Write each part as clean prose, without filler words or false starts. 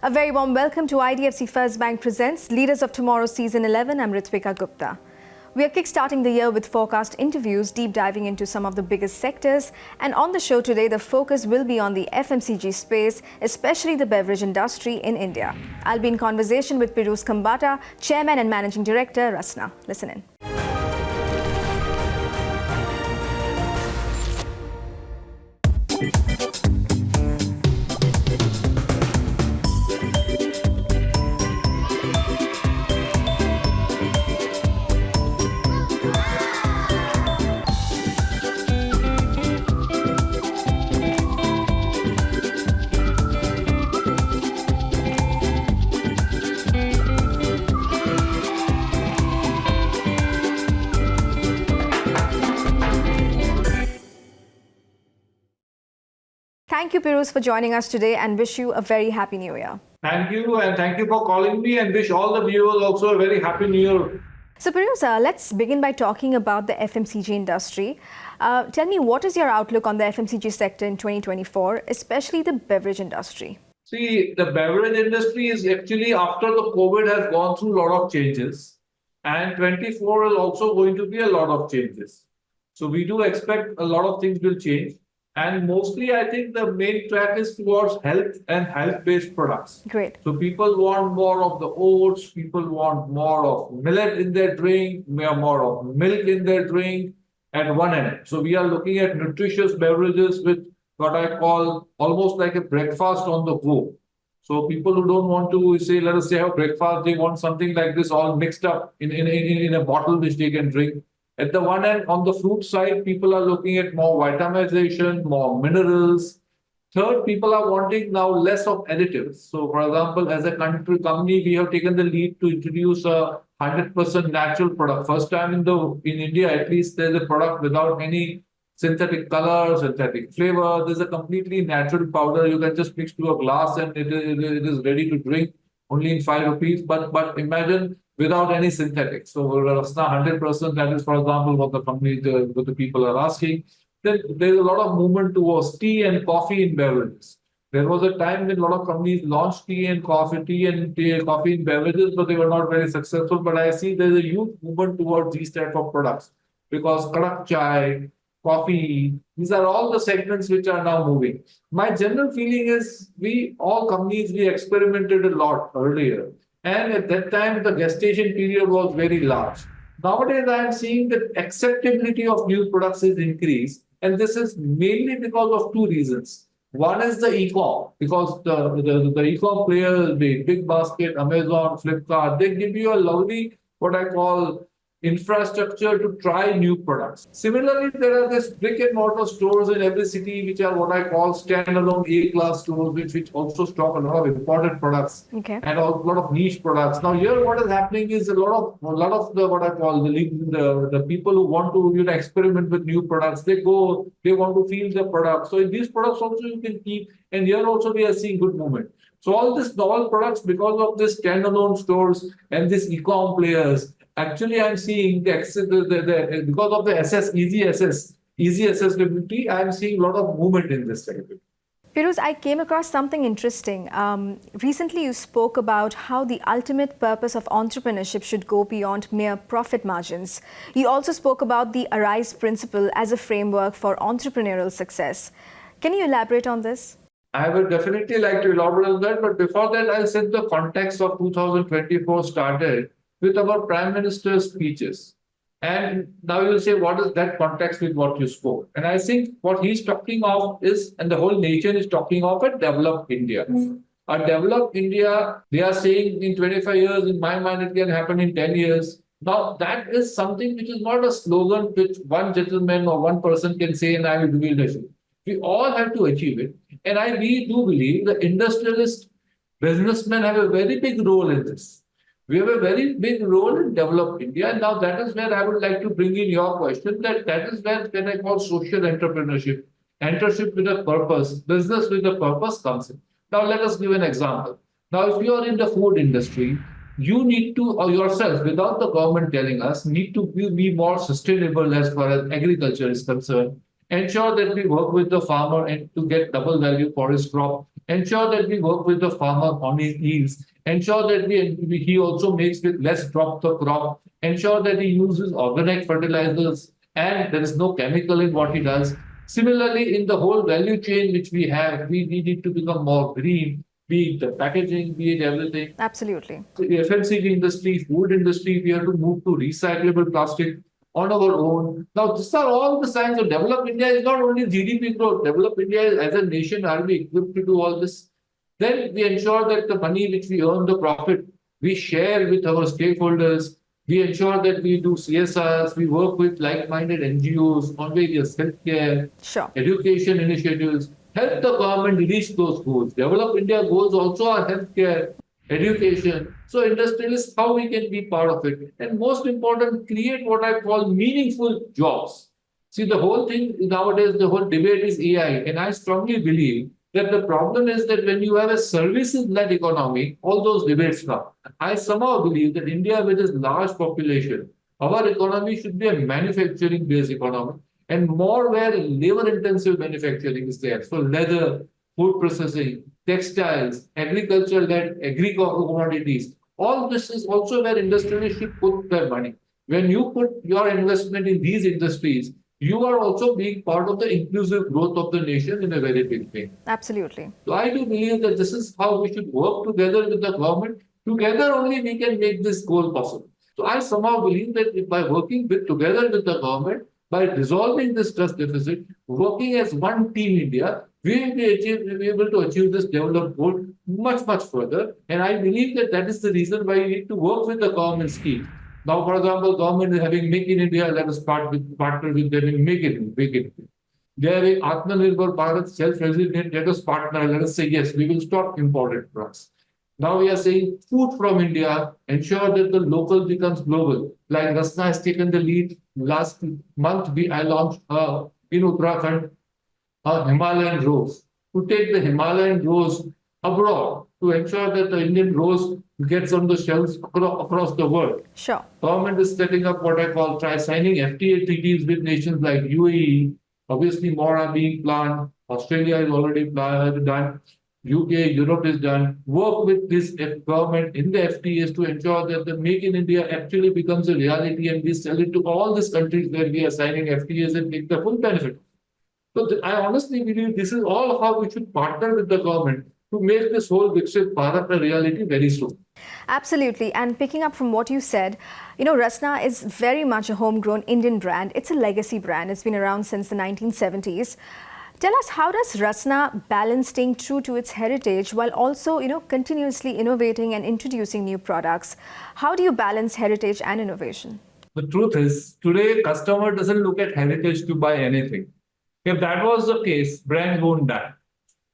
A very warm welcome to IDFC First Bank presents Leaders of Tomorrow Season 11. I'm Ritwika Gupta. We are kickstarting the year with forecast interviews, deep diving into some of the biggest sectors. And on the show today, the focus will be on the FMCG space, especially the beverage industry in India. I'll be in conversation with Piruz Khambatta, Chairman and Managing Director, Rasna. Listen in. Thank you, Piruz, for joining us today and wish you a very happy New Year. Thank you, and thank you for calling me, and wish all the viewers also a very happy New Year. So, Piruz, let's begin by talking about the FMCG industry. Tell me, what is your outlook on the FMCG sector in 2024, especially the beverage industry? See, the beverage industry is actually, after the COVID, has gone through a lot of changes, and 24 is also going to be a lot of changes. So we do expect a lot of things will change. And mostly, I think the main track is towards health and health-based products. Great. So people want more of the oats, people want more of millet in their drink, more of milk in their drink at one end. So we are looking at nutritious beverages with what I call almost like a breakfast on the go. So people who don't want to say, let us say, have breakfast, they want something like this all mixed up in a bottle which they can drink. At the one end, on the fruit side, people are looking at more vitamization, more minerals. Third, people are wanting now less of additives. So, for example, as a company, we have taken the lead to introduce a 100% natural product. First time in India, at least, there's a product without any synthetic color, synthetic flavor. There's a completely natural powder. You can just mix to a glass and it is ready to drink only in 5 rupees. But imagine without any synthetics. So Rasna 100%, that is, for example, what the people are asking. Then there's a lot of movement towards tea and coffee in beverages. There was a time when a lot of companies launched tea and coffee in beverages, but they were not very successful. But I see there's a huge movement towards these type of products because kadak chai, coffee, these are all the segments which are now moving. My general feeling is we experimented a lot earlier. And at that time, the gestation period was very large. Nowadays, I am seeing that acceptability of new products is increased. And this is mainly because of two reasons. One is the e-com, because the e-com players, the Big Basket, Amazon, Flipkart, they give you a lovely, what I call, infrastructure to try new products. Similarly, there are these brick and mortar stores in every city, which are what I call standalone A-class stores, which also stock a lot of imported products and a lot of niche products. Now, here what is happening is a lot of the what I call the people who want to experiment with new products. They want to feel the product. So in these products also you can keep, and here also we are seeing good movement. So all these novel products, because of this standalone stores and these e-com players. Actually, I'm seeing because of the easy accessibility, I'm seeing a lot of movement in this segment. Piruz, I came across something interesting. Recently, you spoke about how the ultimate purpose of entrepreneurship should go beyond mere profit margins. You also spoke about the ARISE principle as a framework for entrepreneurial success. Can you elaborate on this? I would definitely like to elaborate on that, but before that, I'll set the context of 2024 started with our Prime Minister's speeches. And now you'll say, what is that context with what you spoke? And I think what he's talking of is, and the whole nation is talking of, a developed India. A developed India, they are saying in 25 years, in my mind, it can happen in 10 years. Now, that is something which is not a slogan which one gentleman or one person can say, and I will do leadership. We all have to achieve it. And I really do believe the industrialist businessmen have a very big role in this. We have a very big role in developed India. And now that is where I would like to bring in your question, that is where I call social entrepreneurship, entrepreneurship with a purpose, business with a purpose comes in. Now let us give an example. Now if you are in the food industry, you need to, or yourself, without the government telling us, need to be more sustainable as far as agriculture is concerned. ensure that we work with the farmer and to get double value for his crop, ensure that we work with the farmer on his yields, ensure that he also makes with less drop the crop, ensure that he uses organic fertilizers and there is no chemical in what he does. Similarly, in the whole value chain which we have, we need to become more green, be it the packaging, be it everything. Absolutely. The FMCG industry, food industry, we have to move to recyclable plastic on our own. Now, these are all the signs of developed India is not only GDP growth. Developed India as a nation, are we equipped to do all this? Then we ensure that the money which we earn, the profit, we share with our stakeholders. We ensure that we do CSRs, we work with like-minded NGOs on various healthcare, Sure. education initiatives, help the government reach those goals. Develop India goals also are healthcare, education. So industrialists, how we can be part of it. And most important, create what I call meaningful jobs. See, the whole thing nowadays, the whole debate is AI. And I strongly believe that the problem is that when you have a services-led economy, all those debates come. I somehow believe that India, with its large population, our economy should be a manufacturing-based economy and more where labor-intensive manufacturing is there. So leather, food processing, textiles, agriculture-led agri-commodities, all this is also where industrialists should put their money. When you put your investment in these industries, you are also being part of the inclusive growth of the nation in a very big way. Absolutely. So I do believe that this is how we should work together with the government. Together only we can make this goal possible. So I somehow believe that by working together with the government, by resolving this trust deficit, working as one team India, we will be able to achieve this developed goal much, much further. And I believe that that is the reason why we need to work with the government scheme. Now, for example, government is having Make in India, let us partner with them in Make it. They are having Atmanirbhar Bharat, self-resilient, let us partner, let us say, yes, we will stop imported products. Now we are saying food from India, ensure that the local becomes global. Like Rasna has taken the lead. Last month, I launched in Uttarakhand a Himalayan rose to take the Himalayan rose abroad to ensure that the Indian rose gets on the shelves across the world. Sure. Government is setting up what I call signing FTA treaties with nations like UAE. Obviously, more are being planned. Australia is already done. UK, Europe is done. Work with this government in the FTAs to ensure that the Make in India actually becomes a reality and we sell it to all these countries where we are signing FTAs and take the full benefit. So I honestly believe this is all how we should partner with the government to make this whole Viksit Bharat a reality very soon. Absolutely. And picking up from what you said, Rasna is very much a homegrown Indian brand. It's a legacy brand. It's been around since the 1970s. Tell us, how does Rasna balance staying true to its heritage while also, continuously innovating and introducing new products? How do you balance heritage and innovation? The truth is, today, customer doesn't look at heritage to buy anything. If that was the case, brands won't die.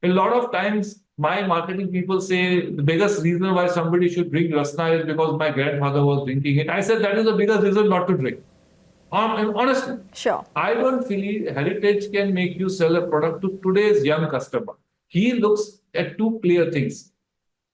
A lot of times, my marketing people say the biggest reason why somebody should drink Rasna is because my grandfather was drinking it. I said that is the biggest reason not to drink. Honestly, sure. I don't feel heritage can make you sell a product to today's young customer. He looks at two clear things.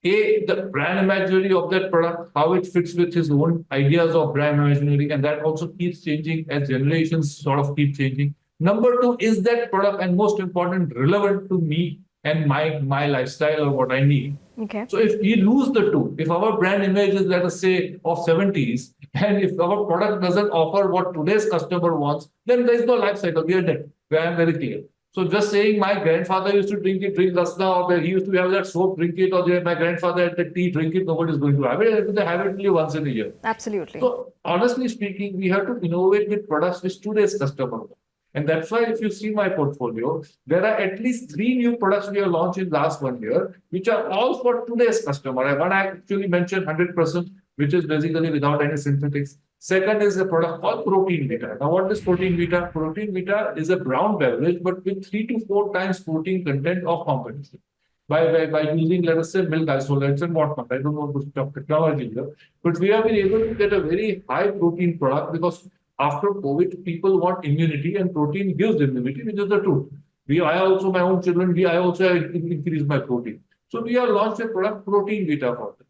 A, the brand imagery of that product, how it fits with his own ideas of brand imagery, and that also keeps changing as generations sort of keep changing. Number two, is that product, and most important, relevant to me and my lifestyle or what I need. Okay. So if we lose the two, if our brand image is, let us say, of 70s, and if our product doesn't offer what today's customer wants, then there is no life cycle. We are dead. I am very clear. So just saying my grandfather used to drink Rasna, or he used to have that soap, drink it, or my grandfather had the tea, drink it, nobody is going to have it. They have it only once in a year. Absolutely. So honestly speaking, we have to innovate with products which today's customer wants. And that's why if you see my portfolio, there are at least 3 new products we have launched in last 1 year, which are all for today's customer. One I actually mentioned 100%, which is basically without any synthetics. Second is a product called Protein Vita. Now, what is Protein Vita? Protein Vita is a brown beverage, but with 3 to 4 times protein content of competition. By using, let us say, milk isolates and whatnot. I don't know the stuff technology here, but we have been able to get a very high protein product because after COVID, people want immunity and protein gives immunity, which is the truth. I also, my own children, I also increase my protein. So we have launched a product, Protein Vita, for them.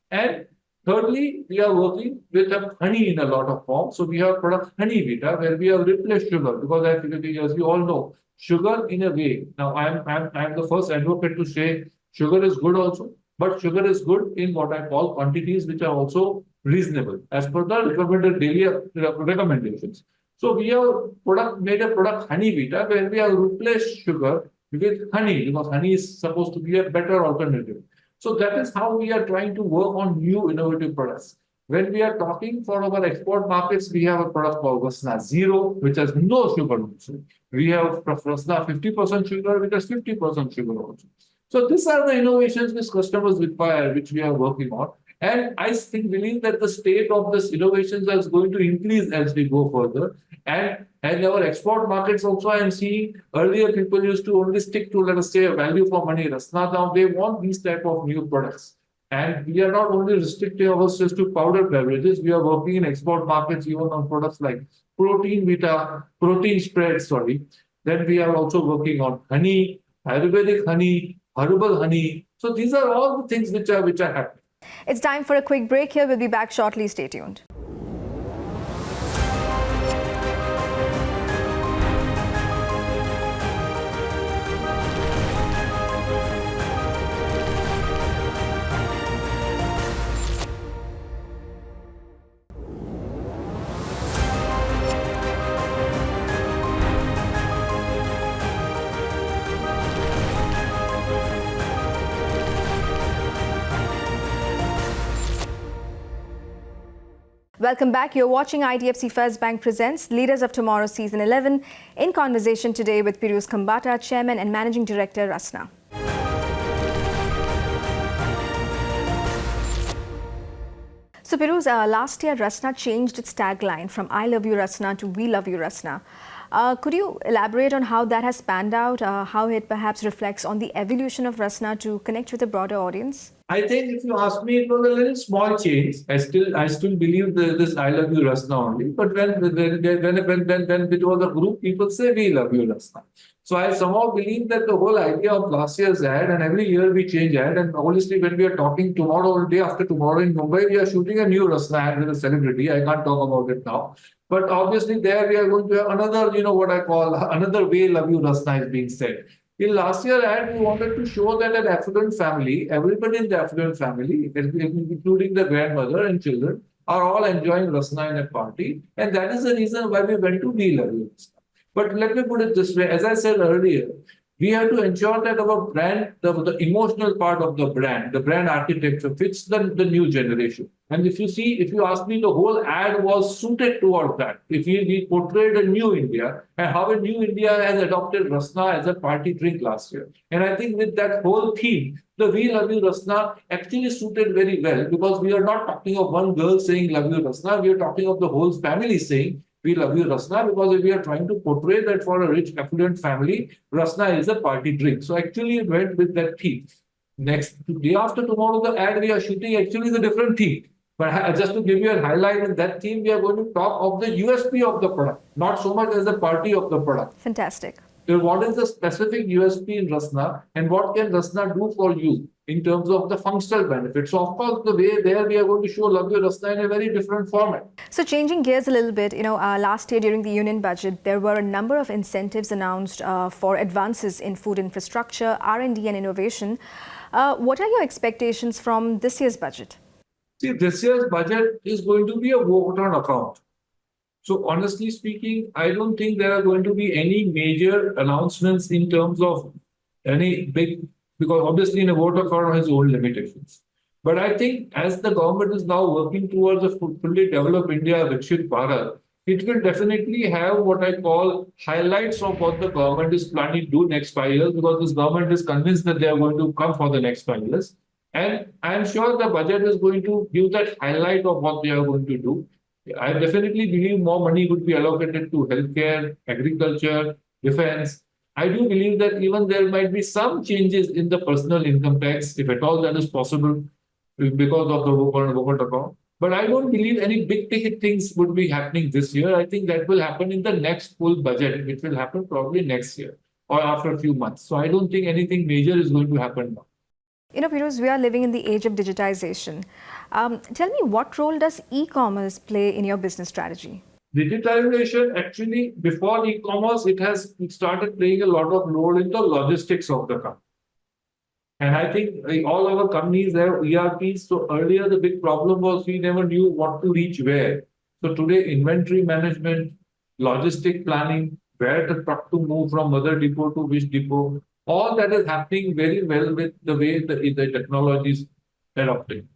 And Thirdly, we are working with honey in a lot of forms. So we have product Honey Vita, where we have replaced sugar, because as you all know, sugar in a way. Now I'm the first advocate to say sugar is good also, but sugar is good in what I call quantities which are also reasonable as per the recommended daily recommendations. So we have made a product Honey Vita, where we have replaced sugar with honey, because honey is supposed to be a better alternative. So that is how we are trying to work on new innovative products. When we are talking for our export markets, we have a product called Rasna Zero, which has no sugar also. We have Rasna 50% sugar, which has 50% sugar also. So these are the innovations which customers require, which we are working on. And I think believe that the state of this innovations is going to increase as we go further. And our export markets also, I am seeing earlier people used to only stick to, let us say, a value for money Rasna. Now they want these type of new products. And we are not only restricting ourselves to powdered beverages, we are working in export markets even on products like protein spreads, sorry. Then we are also working on honey, Ayurvedic honey, herbal honey. So these are all the things which are happening. It's time for a quick break here. We'll be back shortly. Stay tuned. Welcome back. You're watching IDFC First Bank Presents Leaders of Tomorrow Season 11, in conversation today with Piruz Khambatta, Chairman and Managing Director, Rasna. So Piruz, last year Rasna changed its tagline from I Love You Rasna to We Love You Rasna. Could you elaborate on how that has panned out, how it perhaps reflects on the evolution of Rasna to connect with a broader audience? I think if you ask me, it was a little small change. I still believe this I love you Rasna only. But when it was a group, people say we love you Rasna. So I somehow believe that the whole idea of last year's ad, and every year we change ad, and obviously when we are talking tomorrow or day after tomorrow in Mumbai, we are shooting a new Rasna ad with a celebrity. I can't talk about it now. But obviously there we are going to have another, what I call another way love you Rasna is being said. In last year ad, we wanted to show that an affluent family, everybody in the affluent family, including the grandmother and children, are all enjoying Rasna in a party. And that is the reason why we went to Be Love You Rasna. But let me put it this way, as I said earlier, we have to ensure that our brand, the emotional part of the brand architecture fits the new generation. And if you ask me, the whole ad was suited towards that. If we portrayed a new India and how a new India has adopted Rasna as a party drink last year. And I think with that whole theme, the We Love You Rasna actually suited very well, because we are not talking of one girl saying Love You Rasna, we are talking of the whole family saying we love you Rasna, because if we are trying to portray that for a rich, affluent family, Rasna is a party drink. So actually it went with that theme. Next day after tomorrow, the ad we are shooting actually is a different theme. But just to give you a highlight in that theme, we are going to talk of the USP of the product, not so much as the party of the product. Fantastic. So what is the specific USP in Rasna, and what can Rasna do for you in terms of the functional benefits? So of course, the way there we are going to show Love You Rasna in a very different format. So changing gears a little bit, last year during the union budget, there were a number of incentives announced for advances in food infrastructure, R&D and innovation. What are your expectations from this year's budget? See, this year's budget is going to be a vote on account. So honestly speaking, I don't think there are going to be any major announcements in terms of any big, because obviously in a vote account has own limitations. But I think as the government is now working towards a fully developed India, Vikshit Bharat, it will definitely have what I call highlights of what the government is planning to do next 5 years, because this government is convinced that they are going to come for the next 5 years. And I am sure the budget is going to give that highlight of what they are going to do. I definitely believe more money would be allocated to healthcare, agriculture, defense. I do believe that even there might be some changes in the personal income tax, if at all that is possible, because of the vote account. But I don't believe any big ticket things would be happening this year. I think that will happen in the next full budget, which will happen probably next year or after a few months. So I don't think anything major is going to happen now. Piruz, we are living in the age of digitization. Tell me, what role does e-commerce play in your business strategy? Digitalization actually, before e-commerce, it started playing a lot of role in the logistics of the company. And I think all our companies have ERPs. So earlier, the big problem was we never knew what to reach where. So today, inventory management, logistic planning, where the truck to move from other depot to which depot, all that is happening very well with the way the technology is adopting.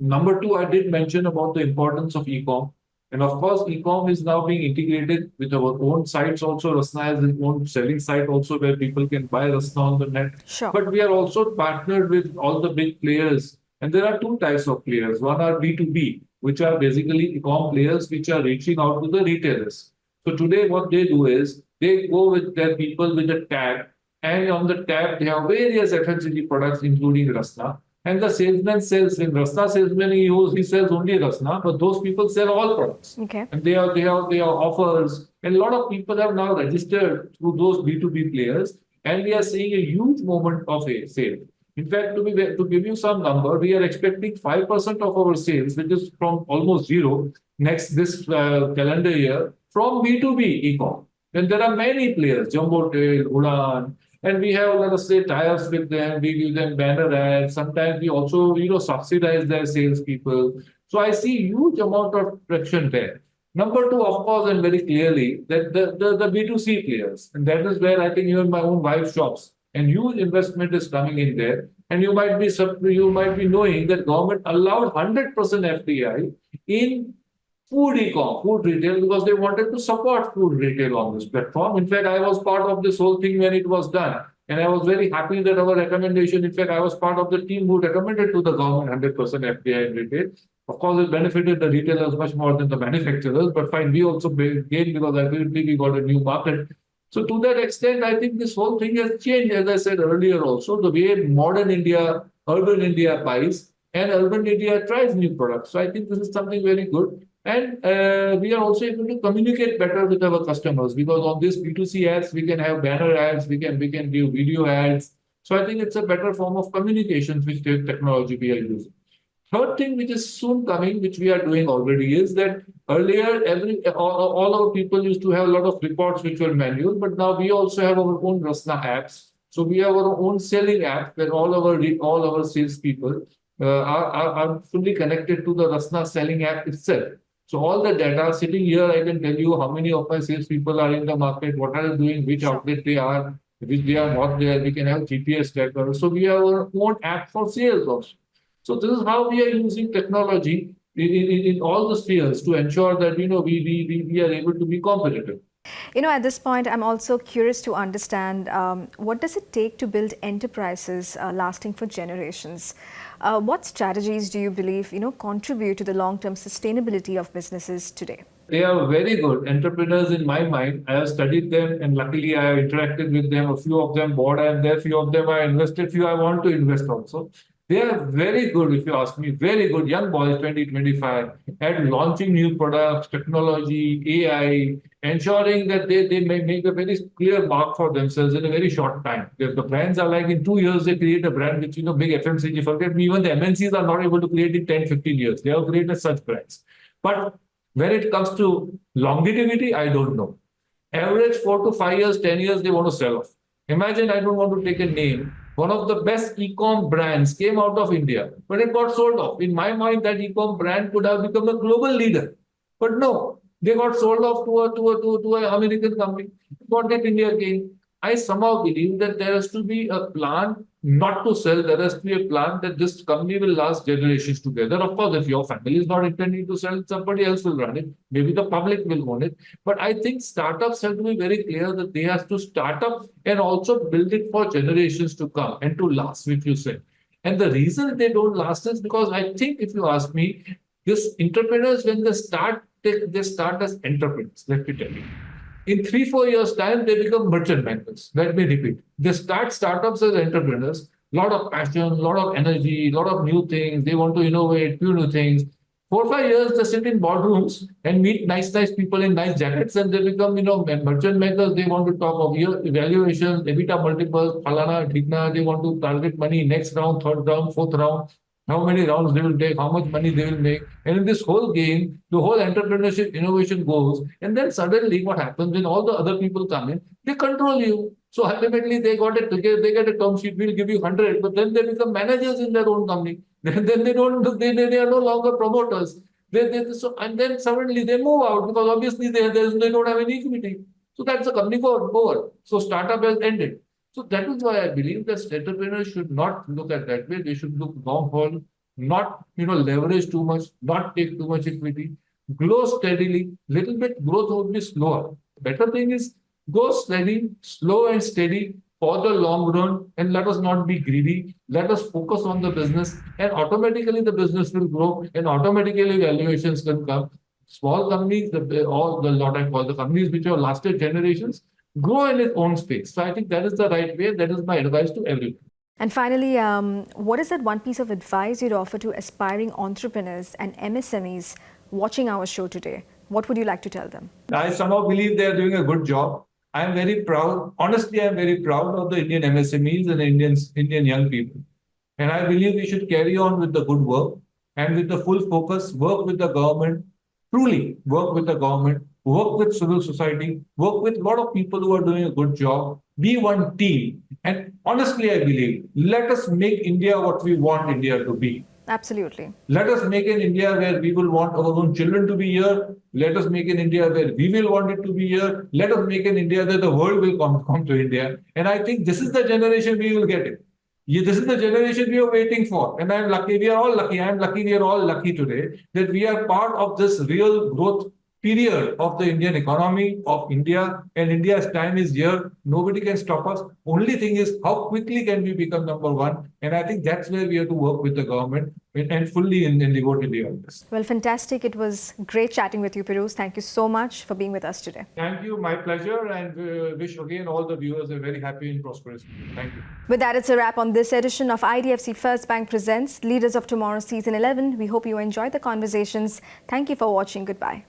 Number two, I did mention about the importance of e-com. And of course, e-com is now being integrated with our own sites also. Rasna has its own selling site also where people can buy Rasna on the net. Sure. But we are also partnered with all the big players. And there are two types of players. One are B2B, which are basically e-com players which are reaching out to the retailers. So today what they do is they go with their people with a tag, and on the tab they have various FMCG products including Rasna. And the salesman sells in Rasna salesman, he sells only Rasna, but those people sell all products. Okay. And they have offers. And a lot of people have now registered through those B2B players, and we are seeing a huge moment of a sale. In fact, to give you some number, we are expecting 5% of our sales, which is from almost zero this calendar year, from B2B e-com. And there are many players, Jumbo Tail, Udan, and we have, let us say, tie-ups with them. We give them banner ads. Sometimes we also, subsidize their salespeople. So I see huge amount of traction there. Number two, of course, and very clearly, that the B2C players. And that is where I think even my own wife shops. And huge investment is coming in there. And you might be knowing that government allowed 100% FDI in food e-com, food retail, because they wanted to support food retail on this platform. In fact, I was part of this whole thing when it was done. And I was very happy that our recommendation, in fact, I was part of the team who recommended to the government 100% FDI in retail. Of course, it benefited the retailers much more than the manufacturers, but fine, we also gained because ultimately we got a new market. So to that extent, I think this whole thing has changed, as I said earlier also, the way modern India, urban India buys, and urban India tries new products. So I think this is something very good. And we are also able to communicate better with our customers, because on this B2C ads, we can have banner ads, we can do video ads. So I think it's a better form of communication which technology we are using. Third thing which is soon coming, which we are doing already, is that earlier all our people used to have a lot of reports which were manual, but now we also have our own Rasna apps. So we have our own selling app where all our salespeople are fully connected to the Rasna selling app itself. So all the data sitting here, I can tell you how many of my salespeople are in the market, what are they doing, which outlet they are, which they are not there. We can have GPS tracker. So we have our own app for sales also. So this is how we are using technology in all the spheres to ensure that we are able to be competitive. At this point, I'm also curious to understand what does it take to build enterprises lasting for generations? What strategies do you believe contribute to the long-term sustainability of businesses today? They are very good entrepreneurs in my mind. I have studied them, and luckily I have interacted with them. A few of them board I am there, few of them I invested, few I want to invest also. They are very good, if you ask me, very good young boys, 20, 25, at launching new products, technology, AI, ensuring that they may make a very clear mark for themselves in a very short time. The brands are like in 2 years, they create a brand which, big FMCG, forget me, even the MNCs are not able to create in 10, 15 years. They have created such brands. But when it comes to longevity, I don't know. Average 4 to 5 years, 10 years, they want to sell off. Imagine, I don't want to take a name. One of the best e-com brands came out of India, but it got sold off. In my mind, that e-com brand could have become a global leader. But no, they got sold off to an American company. What did India gain? I somehow believe that there has to be a plan not to sell. There has to be a plan that this company will last generations together. Of course, if your family is not intending to sell, somebody else will run it. Maybe the public will own it. But I think startups have to be very clear that they have to start up and also build it for generations to come and to last, which you said. And the reason they don't last is because I think, if you ask me, these entrepreneurs, when they start as entrepreneurs, let me tell you. In 3-4 years' time, they become merchant bankers. Let me repeat. They start startups as entrepreneurs, lot of passion, lot of energy, lot of new things. They want to innovate, few new things. 4-5 years, they sit in boardrooms and meet nice people in nice jackets, and they become, merchant bankers. They want to talk of evaluations, EBITDA multiples, falana, dhikna. They want to target money next round, third round, fourth round. how many rounds they will take, how much money they will make. And in this whole game, the whole entrepreneurship innovation goes. And then suddenly what happens when all the other people come in, they control you. So ultimately they get a term sheet, we'll give you 100, but then they become managers in their own company. Then they are no longer promoters. And then suddenly they move out because obviously they don't have any equity. So that's the company over. So startup has ended. So that is why I believe that entrepreneurs should not look at that way. They should look long haul, not leverage too much, not take too much equity, grow steadily. Little bit growth would be slower. Better thing is go steady, slow and steady for the long run, and let us not be greedy. Let us focus on the business, and automatically the business will grow, and automatically valuations can come. Small companies, all the lot I call the companies which have lasted generations, grow in its own space. So I think that is the right way. That is my advice to everyone. And finally, what is that one piece of advice you'd offer to aspiring entrepreneurs and MSMEs watching our show today? What would you like to tell them? I somehow believe they are doing a good job. I am very proud. Honestly, I am very proud of the Indian MSMEs and Indian young people. And I believe we should carry on with the good work and with the full focus, work with the government, truly work with the government, work with civil society, work with a lot of people who are doing a good job, be one team. And honestly, I believe, let us make India what we want India to be. Absolutely. Let us make an India where we will want our own children to be here. Let us make an India where we will want it to be here. Let us make an India that the world will come to India. And I think this is the generation we will get it. Yeah, this is the generation we are waiting for. And I'm lucky, we are all lucky. I'm lucky, we are all lucky today that we are part of this real growth period of the Indian economy, of India. And India's time is here. Nobody can stop us. Only thing is how quickly can we become number one? And I think that's where we have to work with the government and fully in devotedly on this. Well, fantastic. It was great chatting with you, Piruz. Thank you so much for being with us today. Thank you. My pleasure. And wish again all the viewers a very happy and prosperous week. Thank you. With that, it's a wrap on this edition of IDFC First Bank Presents Leaders of Tomorrow Season 11. We hope you enjoyed the conversations. Thank you for watching. Goodbye.